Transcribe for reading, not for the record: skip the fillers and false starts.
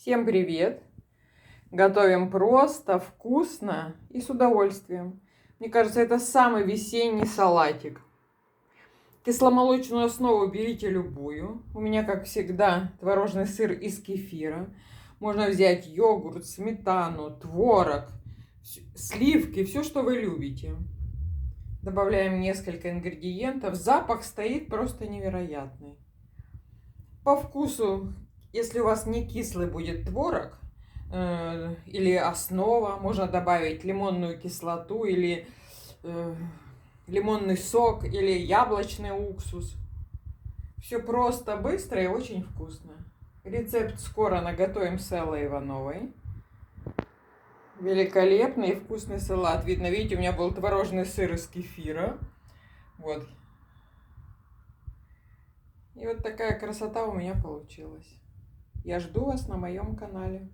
Всем привет! Готовим просто, вкусно и с удовольствием. Мне кажется, это самый весенний салатик. Кисломолочную основу берите любую. У меня, как всегда, творожный сыр из кефира. Можно взять йогурт, сметану, творог, сливки, все, что вы любите. Добавляем несколько ингредиентов. Запах стоит просто невероятный. По вкусу, если у вас не кислый будет творог или основа, можно добавить лимонную кислоту или лимонный сок или яблочный уксус. Все просто, быстро и очень вкусно. Рецепт скоро наготовим с Эллой Ивановой. Великолепный и вкусный салат. Видно, видите, у меня был творожный сыр из кефира. Вот. И вот такая красота у меня получилась. Я жду вас на моем канале.